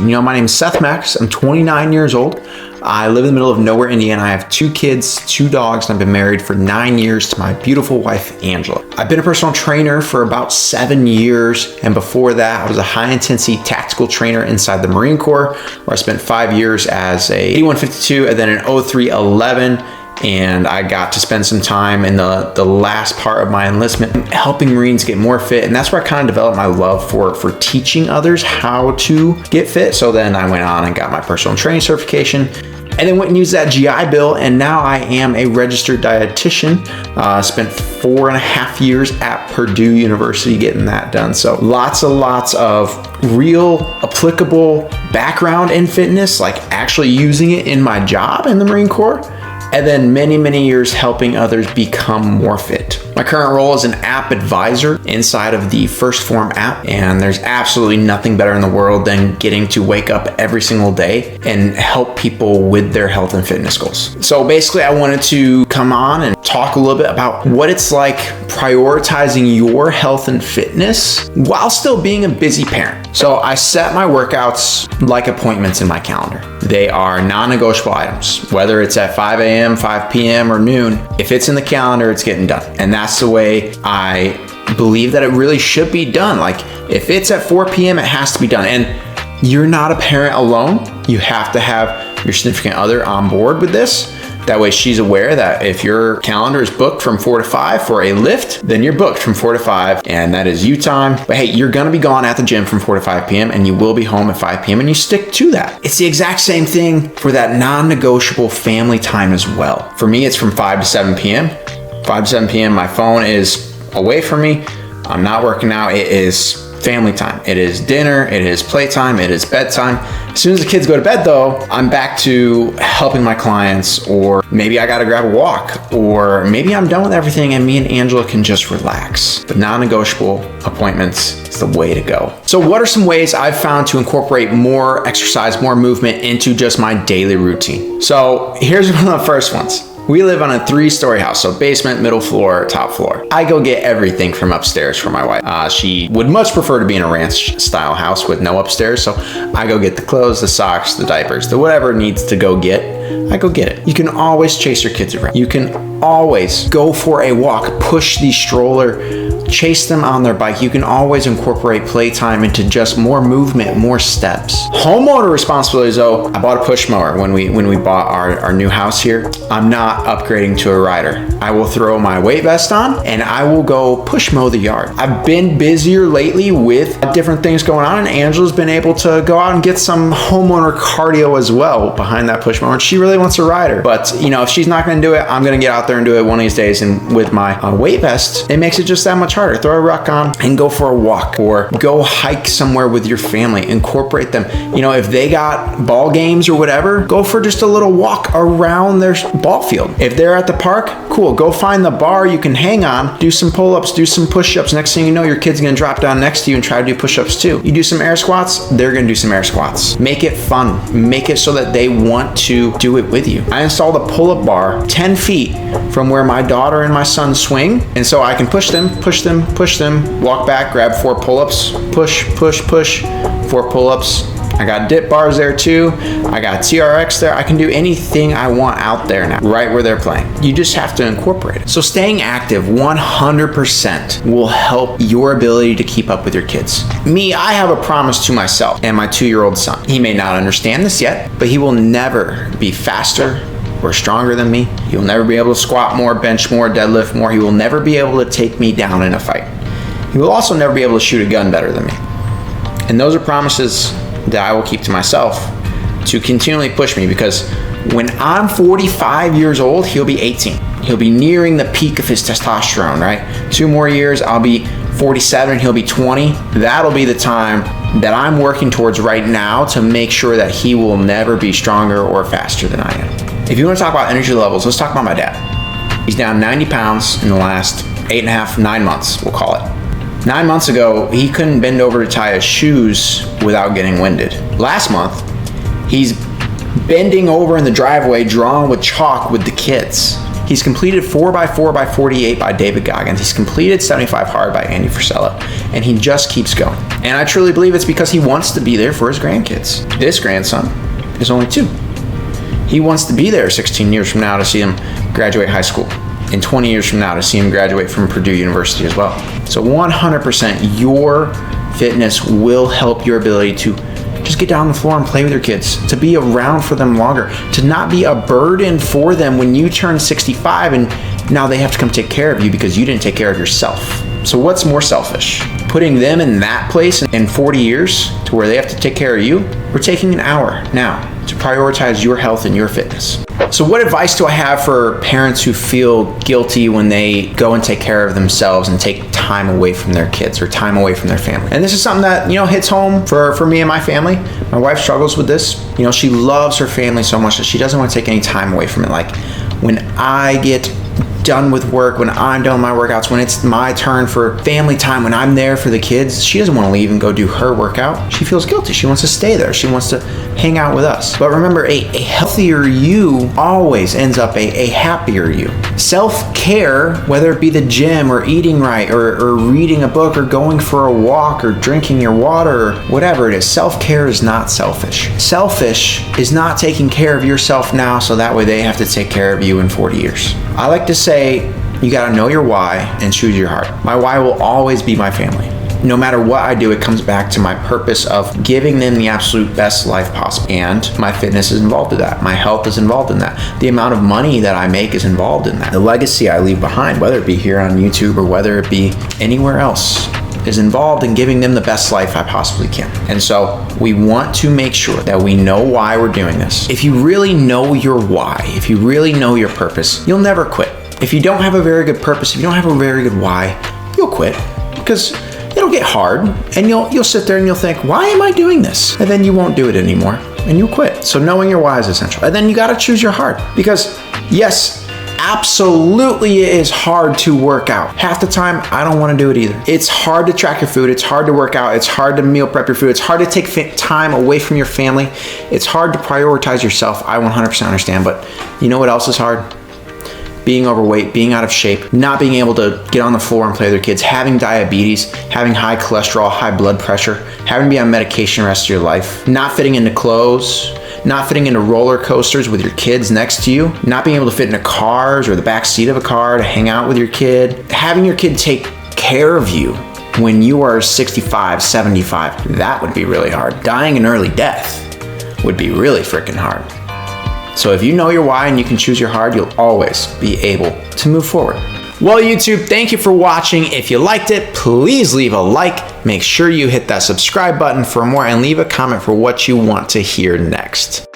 My name is Seth Max. I'm 29 years old. I live in the middle of nowhere, Indiana. I have 2 kids, 2 dogs, and I've been married for 9 years to my beautiful wife, Angela. I've been a personal trainer for about 7 years, and before that, I was a high-intensity tactical trainer inside the Marine Corps, where I spent 5 years as a 8152 and then an 0311. And I got to spend some time in the last part of my enlistment helping Marines get more fit. And that's where I kind of developed my love for teaching others how to get fit. So then I went on and got my personal training certification and then went and used that GI Bill. And now I am a registered dietitian. Spent 4.5 years at Purdue University getting that done. So lots of real applicable background in fitness, like actually using it in my job in the Marine Corps. And then many years helping others become more fit. My current role is an app advisor inside of the First Form app, and there's absolutely nothing better in the world than getting to wake up every single day and help people with their health and fitness goals. So basically, I wanted to come on and talk a little bit about what it's like prioritizing your health and fitness while still being a busy parent. So I set my workouts like appointments in my calendar. They are non-negotiable items, whether it's at 5 a.m., 5 p.m., or noon. If it's in the calendar, it's getting done. And that's the way I believe that it really should be done. Like if it's at 4 p.m., it has to be done. And you're not a parent alone. You have to have your significant other on board with this. That way she's aware that if your calendar is booked from 4 to 5 for a lift, then you're booked from 4 to 5 and that is you time. But hey, you're gonna be gone at the gym from 4 to 5 p.m. and you will be home at 5 p.m. and you stick to that. It's the exact same thing for that non-negotiable family time as well. For me, it's from 5 to 7 p.m. 5 to 7 p.m. my phone is away from me. I'm not working out. It is family time. It is dinner, it is playtime, it is bedtime. As soon as the kids go to bed though, I'm back to helping my clients, or maybe I gotta grab a walk, or maybe I'm done with everything and me and Angela can just relax. But non-negotiable appointments is the way to go. So what are some ways I've found to incorporate more exercise, more movement into just my daily routine? So here's one of the first ones. We live on a 3-story house, so basement, middle floor, top floor. I go get everything from upstairs for my wife. She would much prefer to be in a ranch style house with no upstairs, so I go get the clothes, the socks, the diapers, the whatever needs to go get, I go get it. You can always chase your kids around. You can always go for a walk, push the stroller, chase them on their bike. You can always incorporate playtime into just more movement, more steps. Homeowner responsibilities though, I bought a push mower when we bought our new house here. I'm not upgrading to a rider. I will throw my weight vest on and I will go push mow the yard. I've been busier lately with different things going on, and Angela's been able to go out and get some homeowner cardio as well behind that push mower. And she really wants a rider, but if she's not gonna do it, I'm gonna get out there and do it one of these days. And with my weight vest, it makes it just that much harder. Throw a ruck on and go for a walk, or go hike somewhere with your family. Incorporate them. If they got ball games or whatever, go for just a little walk around their ball field. If they're at the park, cool, go find the bar you can hang on, do some pull-ups, do some push-ups. Next thing you know, your kid's gonna drop down next to you and try to do push-ups too. You do some air squats, they're gonna do some air squats. Make it fun. Make it so that they want to do it with you. I installed a pull-up bar 10 feet from where my daughter and my son swing, and so I can push them, walk back, grab 4 pull-ups, push, 4 pull-ups. I got dip bars there too. I got TRX there. I can do anything I want out there now, right where they're playing. You just have to incorporate it. So staying active 100% will help your ability to keep up with your kids. Me, I have a promise to myself and my 2-year-old son. He may not understand this yet, but he will never be faster or stronger than me. He will never be able to squat more, bench more, deadlift more. He will never be able to take me down in a fight. He will also never be able to shoot a gun better than me. And those are promises that I will keep to myself to continually push me, because when I'm 45 years old, he'll be 18. He'll be nearing the peak of his testosterone, right? 2 more years, I'll be 47, he'll be 20. That'll be the time that I'm working towards right now to make sure that he will never be stronger or faster than I am. If you want to talk about energy levels, let's talk about my dad. He's down 90 pounds in the last 8.5, 9 months, we'll call it. 9 months ago, he couldn't bend over to tie his shoes without getting winded. Last month, he's bending over in the driveway, drawing with chalk with the kids. He's completed 4x4x48 by David Goggins. He's completed 75 hard by Andy Frisella, and he just keeps going. And I truly believe it's because he wants to be there for his grandkids. This grandson is only 2. He wants to be there 16 years from now to see him graduate high school, and 20 years from now to see him graduate from Purdue University as well. So 100% your fitness will help your ability to just get down on the floor and play with your kids, to be around for them longer, to not be a burden for them when you turn 65 and now they have to come take care of you because you didn't take care of yourself. So what's more selfish? Putting them in that place in 40 years to where they have to take care of you, or taking an hour now to prioritize your health and your fitness? So what advice do I have for parents who feel guilty when they go and take care of themselves and take time away from their kids or time away from their family? And this is something that, hits home for me and my family. My wife struggles with this. She loves her family so much that she doesn't want to take any time away from it. Like when I get done with work, when I'm done with my workouts, when it's my turn for family time, when I'm there for the kids, she doesn't want to leave and go do her workout. She feels guilty. She wants to stay there. She wants to hang out with us. But remember, a healthier you always ends up a happier you. Self-care, whether it be the gym or eating right or reading a book or going for a walk or drinking your water or whatever it is, self-care is not selfish. Selfish is not taking care of yourself now so that way they have to take care of you in 40 years. I like to say you gotta know your why and choose your heart. My why will always be my family. No matter what I do, it comes back to my purpose of giving them the absolute best life possible. And my fitness is involved in that. My health is involved in that. The amount of money that I make is involved in that. The legacy I leave behind, whether it be here on YouTube or whether it be anywhere else, is involved in giving them the best life I possibly can. And so we want to make sure that we know why we're doing this. If you really know your why, if you really know your purpose, you'll never quit. If you don't have a very good purpose, if you don't have a very good why, you'll quit because it'll get hard and you'll sit there and you'll think, why am I doing this? And then you won't do it anymore and you'll quit. So knowing your why is essential. And then you got to choose your heart because yes, absolutely it is hard to work out. Half the time, I don't want to do it either. It's hard to track your food. It's hard to work out. It's hard to meal prep your food. It's hard to take time away from your family. It's hard to prioritize yourself. I 100% understand, but you know what else is hard? Being overweight, being out of shape, not being able to get on the floor and play with their kids, having diabetes, having high cholesterol, high blood pressure, having to be on medication the rest of your life, not fitting into clothes, not fitting into roller coasters with your kids next to you, not being able to fit into cars or the back seat of a car to hang out with your kid, having your kid take care of you when you are 65, 75, that would be really hard. Dying an early death would be really freaking hard. So if you know your why and you can choose your heart, you'll always be able to move forward. Well, YouTube, thank you for watching. If you liked it, please leave a like. Make sure you hit that subscribe button for more and leave a comment for what you want to hear next.